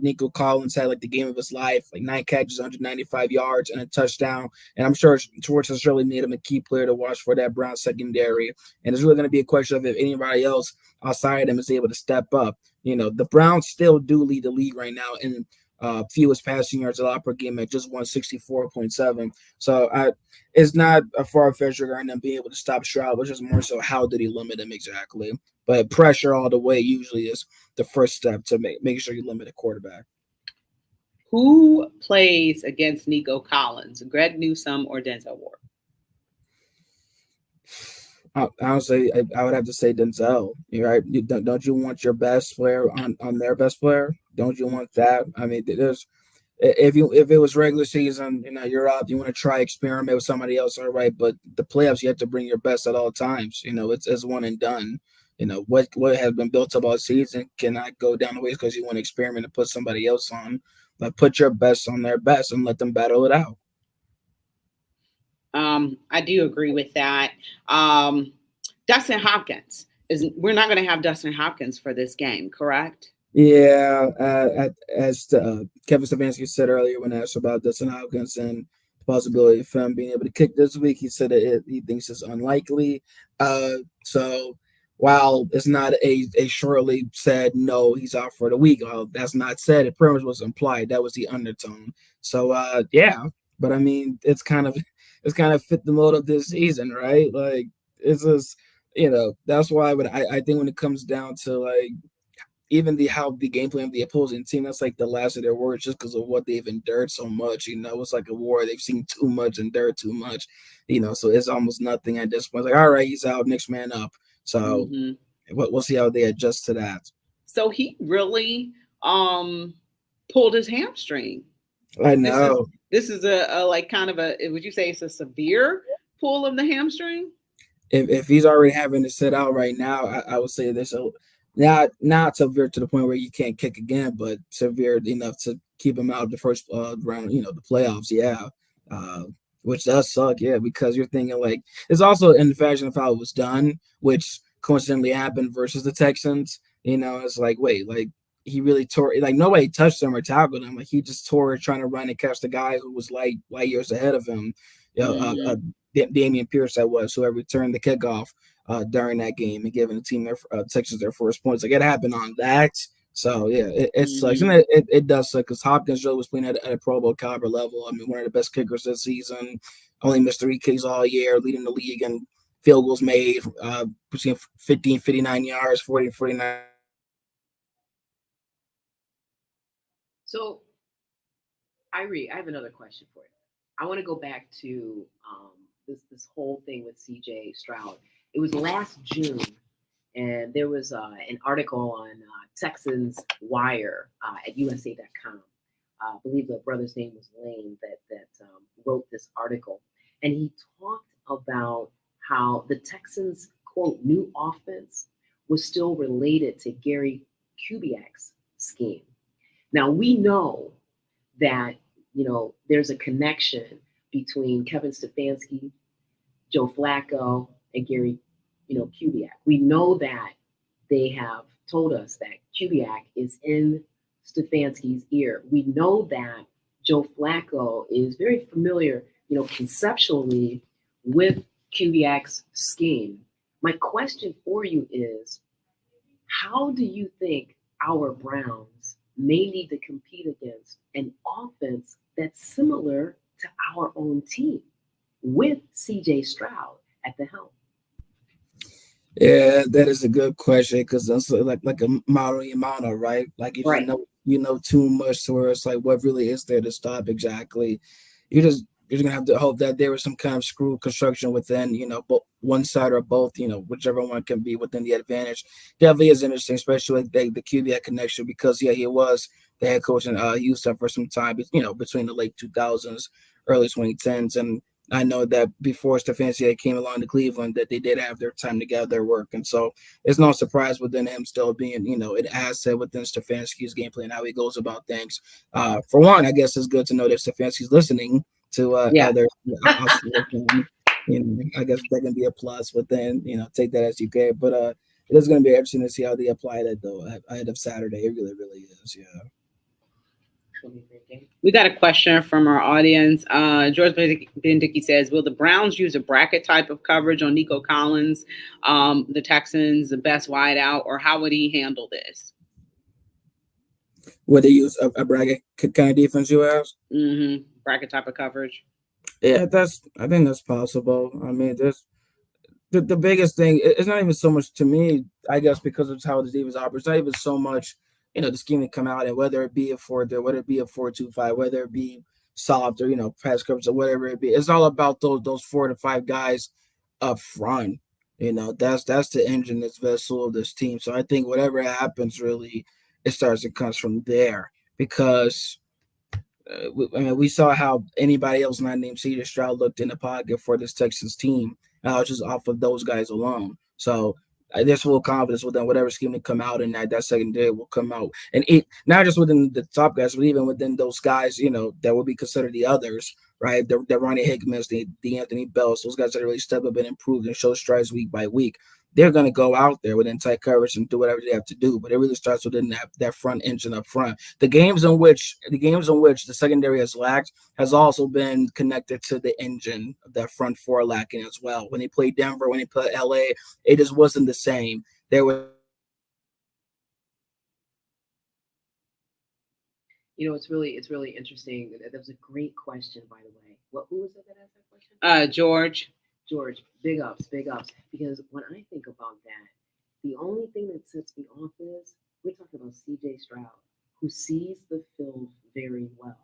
Nico Collins had like the game of his life, like 9 catches, 195 yards, and a touchdown. And I'm sure Schwartz has really made him a key player to watch for that Brown secondary. And it's really going to be a question of if anybody else outside of him is able to step up. The Browns still do lead the league right now in fewest passing yards allowed per game at just 164.7. So it's not a far-fetched regarding them being able to stop Stroud, which is more so how did he limit him exactly. But pressure all the way usually is the first step to make sure you limit a quarterback. Who plays against Nico Collins, Greg Newsome or Denzel Ward? Honestly, I would have to say Denzel. Right? Don't you want your best player on their best player? Don't you want that? I mean, there's if it was regular season, you're up, you want to try experiment with somebody else, all right. But the playoffs, you have to bring your best at all times. It's one and done. What has been built up all season cannot go down the waste because you want to experiment and put somebody else on. But put your best on their best and let them battle it out. I do agree with that. Dustin Hopkins we're not going to have Dustin Hopkins for this game, correct? Yeah, as Kevin Stefanski said earlier when asked about Dustin Hopkins and the possibility of him being able to kick this week, he said that he thinks it's unlikely. So while it's not a surely said no, he's out for the week. Well, that's not said. It pretty much was implied. That was the undertone. So yeah, but I mean, it's kind of fit the mold of this season, right? Like it's just that's why. But I think when it comes down to like even how the game plan of the opposing team, that's like the last of their words just because of what they've endured so much. It's like a war. They've seen too much, endured too much, so it's almost nothing at this point. It's like, all right, he's out, next man up. So we'll see how they adjust to that. So he really pulled his hamstring. I know. This is a like kind of a, would you say it's a severe pull of the hamstring? If he's already having to sit out right now, I would say this. Not severe to the point where you can't kick again, but severe enough to keep him out of the first round, the playoffs. Yeah, which does suck. Yeah, because you're thinking like it's also in the fashion of how it was done, which coincidentally happened versus the Texans. It's like wait, like he really tore, like nobody touched him or tackled him. Like he just tore it trying to run and catch the guy who was light years ahead of him. Damian Pierce, that was whoever returned the kickoff during that game and giving the team Texans their first points. Like it happened on that. So yeah, it sucks. And it does suck because Hopkins really was playing at a Pro Bowl caliber level. I mean, one of the best kickers this season. Only missed 3 kicks all year, leading the league in field goals made, between 50 and 59 yards, 40 and 49. So, Irie, I have another question for you. I want to go back to this whole thing with C.J. Stroud. It was last June, and there was an article on Texans Wire at USA.com. I believe the brother's name was Lane that wrote this article, and he talked about how the Texans' quote new offense was still related to Gary Kubiak's scheme. Now we know that there's a connection between Kevin Stefanski, Joe Flacco, and Gary, Kubiak. We know that they have told us that Kubiak is in Stefanski's ear. We know that Joe Flacco is very familiar, conceptually with Kubiak's scheme. My question for you is, how do you think our Browns may need to compete against an offense that's similar to our own team with C.J. Stroud at the helm? Yeah, that is a good question because that's like a mono, right? Like if right. you know too much to where it's like what really is there to stop exactly. You just you're gonna have to hope that there was some kind of screw construction within, one side or both, whichever one can be within the advantage. Definitely is interesting, especially like the QB connection, because yeah, he was the head coach in Houston for some time, between the late 2000s, early 2010s, and I know that before Stefanski came along to Cleveland, that they did have their time together, work, and so it's no surprise within him still being, an asset within Stefanski's game plan, how he goes about things. For one, I guess it's good to know that Stefanski's listening to Yeah. other I guess that can be a plus, but then, take that as you can. But it is going to be interesting to see how they apply that, though, ahead of Saturday. It really, really is. Yeah. We got a question from our audience. George Bendicky says, will the Browns use a bracket type of coverage on Nico Collins, the Texans, the best wide out, or how would he handle this? Would they use a bracket kind of defense, you ask? Mm-hmm. Bracket type of coverage. Yeah, I think that's possible. I mean, the biggest thing, it's not even so much to me, I guess, because of how the defense operates. It's not even so much, the scheme to come out, and whether it be a 4-3, whether it be a 4-2-5, whether it be soft or pass coverage or whatever it be. It's all about those 4 to 5 guys up front. That's the engine, this vessel of this team. So I think whatever happens, really, it starts to come from there, because we saw how anybody else not named CJ Stroud looked in the pocket for this Texans team, just off of those guys alone. So there's full confidence within whatever scheme to come out, and that secondary will come out, and it not just within the top guys, but even within those guys, that would be considered the others, right? The Ronnie Hickmans, the Anthony Bells, those guys that really step up and improve and show strides week by week. They're going to go out there within tight coverage and do whatever they have to do. But it really starts within that front engine up front. The games in which the secondary has lacked has also been connected to the engine of that front four lacking as well. When they played Denver, when they played LA, it just wasn't the same. There was It's really interesting. That was a great question, by the way. Who was it that asked that question? George. George, big ups, big ups. Because when I think about that, the only thing that sets me off is we're talking about CJ Stroud, who sees the film very well.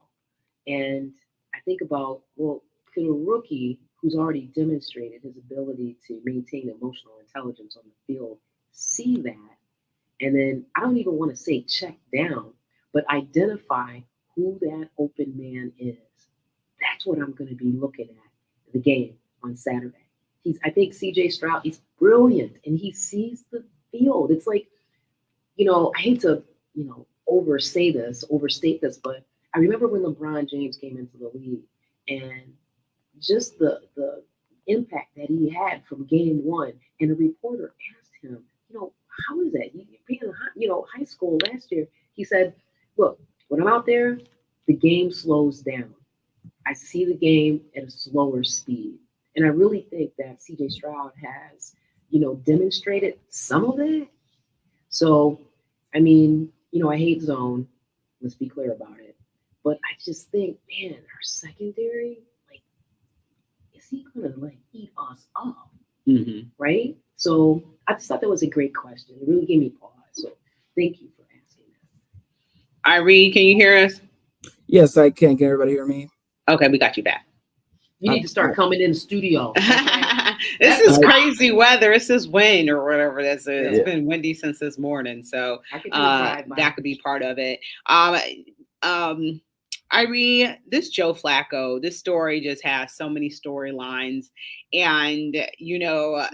And I think about, well, could a rookie who's already demonstrated his ability to maintain emotional intelligence on the field see that? And then I don't even want to say check down, but identify who that open man is. That's what I'm going to be looking at the game on Saturday. I think CJ Stroud, he's brilliant and he sees the field. It's like, I hate to, overstate this, but I remember when LeBron James came into the league and just the impact that he had from game one. And a reporter asked him, how is that? You being in high school last year, he said, look, when I'm out there, the game slows down. I see the game at a slower speed. And I really think that CJ Stroud has, demonstrated some of that. So, I mean, I hate zone. Let's be clear about it. But I just think, man, our secondary, is he going to, eat us up? Mm-hmm. Right? So I just thought that was a great question. It really gave me pause. So thank you for asking that. Irene, can you hear us? Yes, I can. Can everybody hear me? Okay, we got you back. You need to start coming in the studio. This is crazy weather. It's this wind or whatever. It's been windy since this morning, so that could be part of it. Irene, this Joe Flacco, this story just has so many storylines, and you're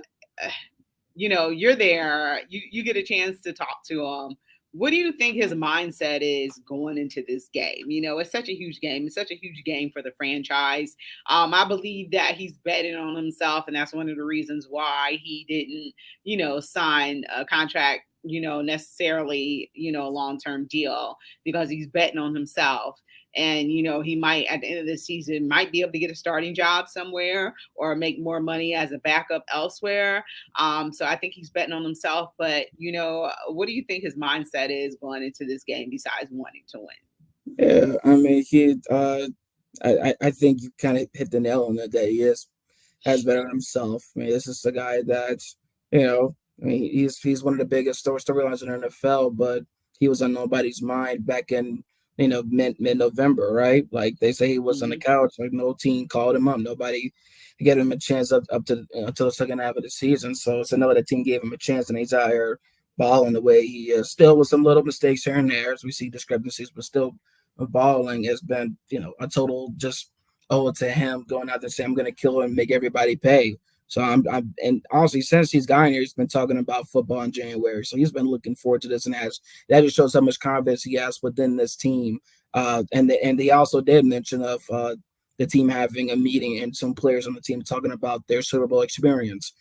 there. You get a chance to talk to him. What do you think his mindset is going into this game? It's such a huge game. It's such a huge game for the franchise. I believe that he's betting on himself, and that's one of the reasons why he didn't, sign a contract, necessarily, a long-term deal, because he's betting on himself. And, he might, at the end of the season, might be able to get a starting job somewhere or make more money as a backup elsewhere. So I think he's betting on himself. But, what do you think his mindset is going into this game besides wanting to win? Yeah, I mean, I think you kind of hit the nail on it, that he has bet on himself. I mean, this is a guy that, he's one of the biggest storylines in the NFL, but he was on nobody's mind back in mid-November, right? Like they say he was on the couch, like no team called him up, nobody gave him a chance up to until the second half of the season. So it's another team gave him a chance, and he's out here balling the way he is. Still with some little mistakes here and there, as we see discrepancies, but still balling has been a total just to him going out there saying I'm going to kill him and make everybody pay. So and honestly, since he's gotten here, he's been talking about football in January. So he's been looking forward to this, and that just shows how much confidence he has within this team. And he also did mention of the team having a meeting and some players on the team talking about their Super Bowl experience.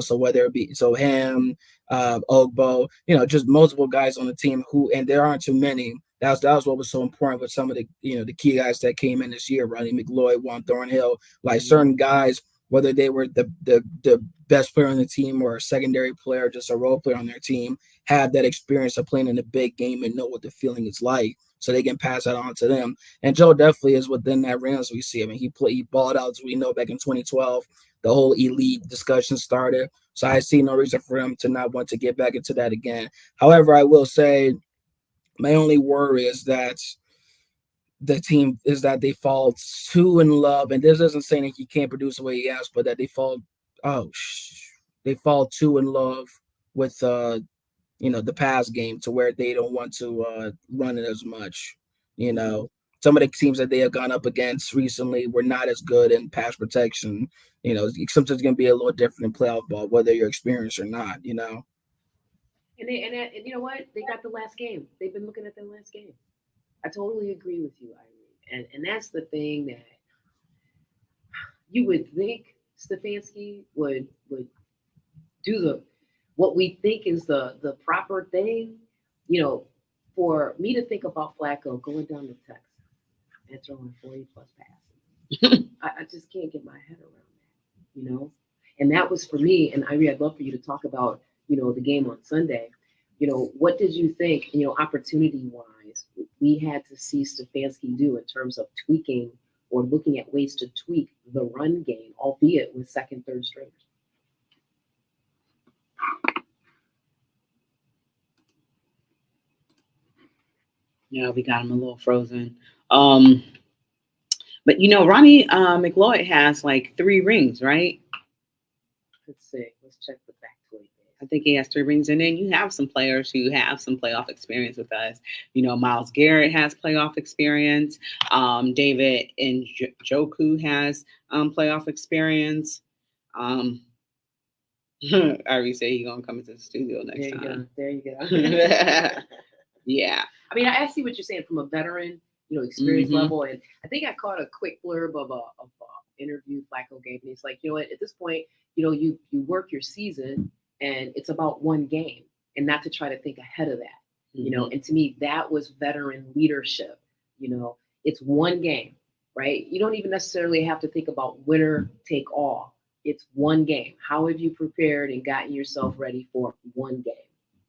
So whether it be him, Ogbo, just multiple guys on the team and there aren't too many. That was what was so important with some of the the key guys that came in this year, Ronnie McLeod, Juan Thornhill, like certain guys, whether they were the best player on the team or a secondary player, just a role player on their team, have that experience of playing in a big game and know what the feeling is like, so they can pass that on to them. And Joe definitely is within that realm. We see. I mean, he balled out, as we know, back in 2012. The whole elite discussion started. So I see no reason for him to not want to get back into that again. However, I will say my only worry is that they fall too in love, and this isn't saying that he can't produce the way he has, but that they fall too in love with the pass game to where they don't want to run it as much. Some of the teams that they have gone up against recently were not as good in pass protection. Sometimes it's going to be a little different in playoff ball, whether you're experienced or not. And you know what? They got the last game. They've been looking at their last game. I totally agree with you, Irene. And that's the thing that you would think Stefanski would do what we think is the proper thing. For me to think about Flacco going down to Texas and throwing 40+ passes, I just can't get my head around that. And that was for me. And Irene, I'd love for you to talk about the game on Sunday. What did you think? Opportunity-wise, we had to see Stefanski do in terms of tweaking or looking at ways to tweak the run game, albeit with second, third stringers. Yeah, we got him a little frozen. But Ronnie McLeod has like 3 rings, right? Let's see. Let's check the factoid. I think he has 3 rings, and then you have some players who have some playoff experience with us. Myles Garrett has playoff experience. David Njoku has playoff experience. I already say he's gonna come into the studio next time. There you go. Yeah. I mean, I see what you're saying from a veteran, experience level, and I think I caught a quick blurb of a interview Flacco gave me. It's like, at this point, you work your season, and it's about one game, and not to try to think ahead of that. And to me, that was veteran leadership. It's one game, right? You don't even necessarily have to think about winner take all. It's one game. How have you prepared and gotten yourself ready for one game?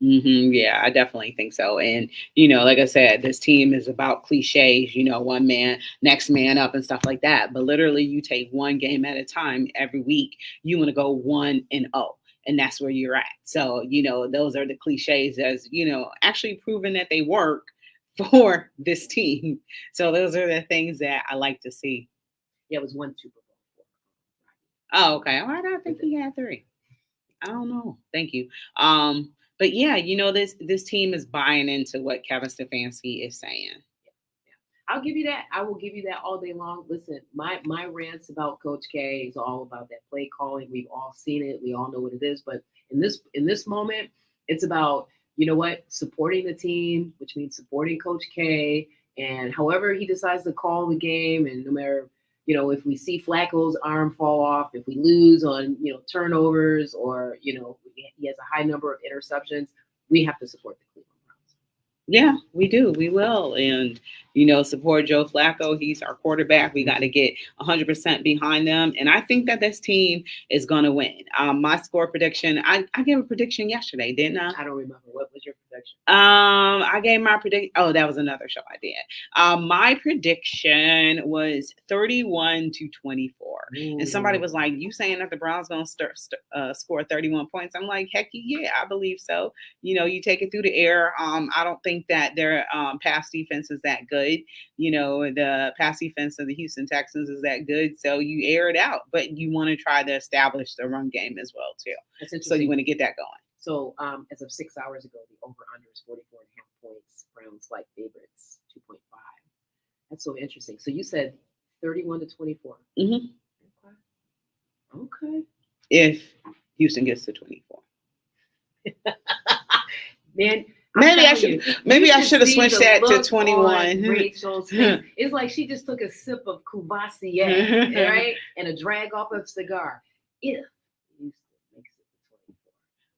Yeah, I definitely think so. And, like I said, this team is about cliches, one man, next man up and stuff like that. But literally you take one game at a time every week. You want to go 1-0. And that's where you're at. So, those are the cliches as, actually proven that they work for this team. So those are the things that I like to see. Yeah, it was 1 Super Bowl. Oh, okay. Why do I think he had 3? I don't know. Thank you. But yeah, this team is buying into what Kevin Stefanski is saying. Yeah. I'll give you that. I will give you that all day long. Listen, my rants about Coach K is all about that play calling. We've all seen it. We all know what it is. But in this moment, it's about, supporting the team, which means supporting Coach K. And however he decides to call the game, and no matter, if we see Flacco's arm fall off, if we lose on, turnovers, or, he has a high number of interceptions, we have to support the Cleveland Browns. Yeah, we do. We will. And, support Joe Flacco. He's our quarterback. We got to get 100% behind them. And I think that this team is going to win. My score prediction, I gave a prediction yesterday, didn't I? I don't remember. What was your prediction? I gave my prediction. Oh, that was another show I did. My prediction was 31-24. And somebody was like, "You saying that the Browns gonna score 31 points?" I'm like, "Heck yeah, I believe so." You take it through the air. I don't think that their pass defense is that good. The pass defense of the Houston Texans is that good. So you air it out, but you want to try to establish the run game as well too. So you want to get that going. So as of 6 hours ago, the over-under is 44.5 points. Browns like favorites, 2.5. That's so interesting. So you said 31-24. Mm-hmm. Okay. If Houston gets to 24. Man, maybe I should have switched that to 21. Rachel's face. It's like she just took a sip of Courvoisier, right? And a drag off of cigar. If Houston makes it to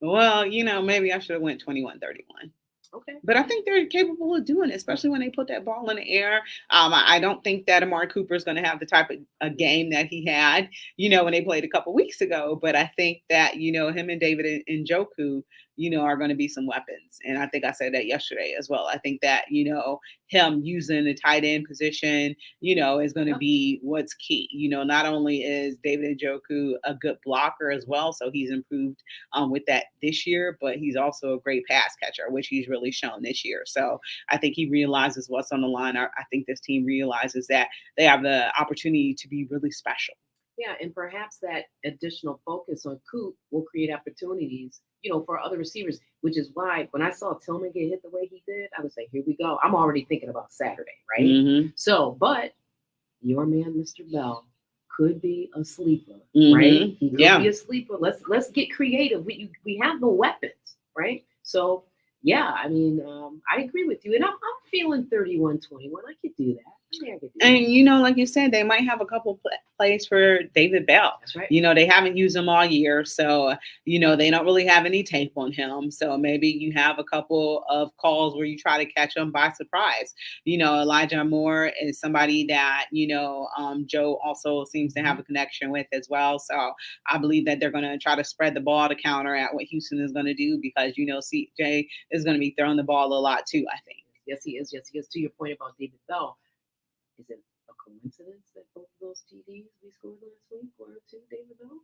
24. Well, maybe I should have went 21-31. Okay. But I think they're capable of doing it, especially when they put that ball in the air. I don't think that Amari Cooper is going to have the type of a game that he had, when they played a couple weeks ago. But I think that, him and David Njoku, are going to be some weapons. And I think I said that yesterday as well. I think that, him using the tight end position, is going to be what's key. Not only is David Njoku a good blocker as well, so he's improved with that this year, but he's also a great pass catcher, which he's really shown this year. So I think he realizes what's on the line. I think this team realizes that they have the opportunity to be really special. Yeah, and perhaps that additional focus on Coop will create opportunities, for other receivers, which is why when I saw Tillman get hit the way he did, I was like, here we go. I'm already thinking about Saturday, right? Mm-hmm. So, but your man, Mr. Bell, could be a sleeper, mm-hmm. right? He could be a sleeper. Let's get creative. We have the weapons, right? So, yeah, I mean, I agree with you. And I'm feeling 31-21. I could do that. And, like you said, they might have a couple plays for David Bell. That's right. They haven't used him all year. So, they don't really have any tape on him. So maybe you have a couple of calls where you try to catch him by surprise. Elijah Moore is somebody that, Joe also seems to have a connection with as well. So I believe that they're going to try to spread the ball to counter at what Houston is going to do because, CJ is going to be throwing the ball a lot too, I think. Yes, he is. To your point about David Bell, is it a coincidence that both of those TDs we scored last week were to David Bell?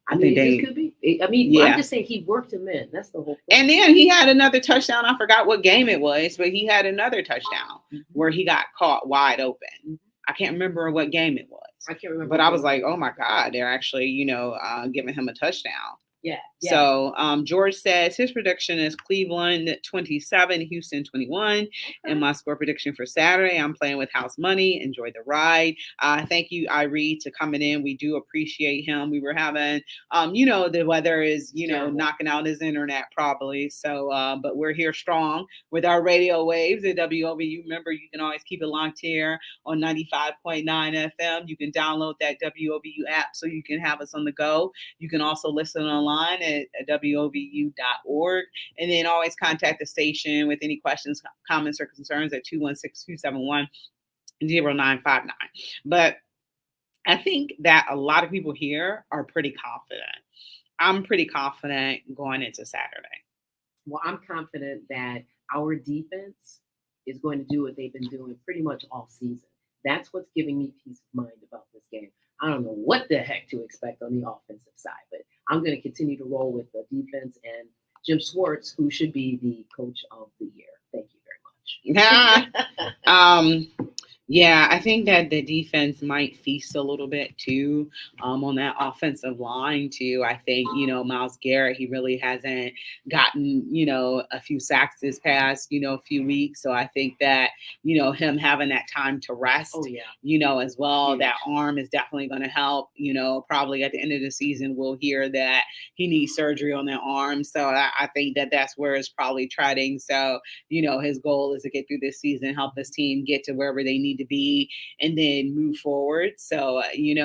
It could be. Yeah. I'm just saying he worked him in. That's the whole point. And then he had another touchdown. I forgot what game it was, but he had another touchdown where he got caught wide open. Mm-hmm. I can't remember what game it was. I can't remember. But I was like, oh my God, they're actually, giving him a touchdown. Yeah. So George says his prediction is Cleveland 27, Houston 21. Okay. And my score prediction for Saturday, I'm playing with house money. Enjoy the ride. Thank you, Irie, to coming in. We do appreciate him. We were having, the weather is, knocking out his internet probably. So, but we're here strong with our radio waves at WOBU. Remember, you can always keep it locked here on 95.9 FM. You can download that WOBU app so you can have us on the go. You can also listen online at wovu.org, and then always contact the station with any questions, comments, or concerns at 216-271-0959. But I think that a lot of people here are pretty confident. I'm pretty confident going into Saturday. Well, I'm confident that our defense is going to do what they've been doing pretty much all season. That's what's giving me peace of mind about this game. I don't know what the heck to expect on the offensive side, but I'm going to continue to roll with the defense and Jim Schwartz, who should be the coach of the year. Thank you very much. Yeah, I think that the defense might feast a little bit too on that offensive line too. I think, Myles Garrett, he really hasn't gotten, a few sacks this past, few weeks. So I think that, him having that time to rest, as well, huge. That arm is definitely going to help. Probably at the end of the season, we'll hear that he needs surgery on that arm. So I think that that's where it's probably treading. So, his goal is to get through this season, help this team get to wherever they need to be, and then move forward. So, you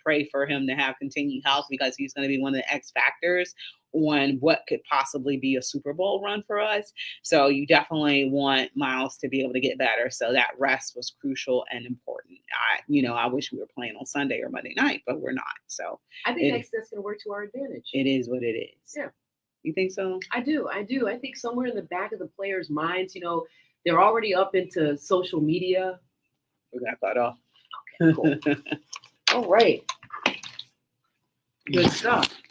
pray for him to have continued health because he's going to be one of the X factors on what could possibly be a Super Bowl run for us. So you definitely want Myles to be able to get better. So that rest was crucial and important. I wish we were playing on Sunday or Monday night, but we're not. So I think that's going to work to our advantage. It is what it is. Yeah. You think so? I do. I think somewhere in the back of the players' minds, they're already up into social media. We got cut off. Okay, cool. All right. Good stuff.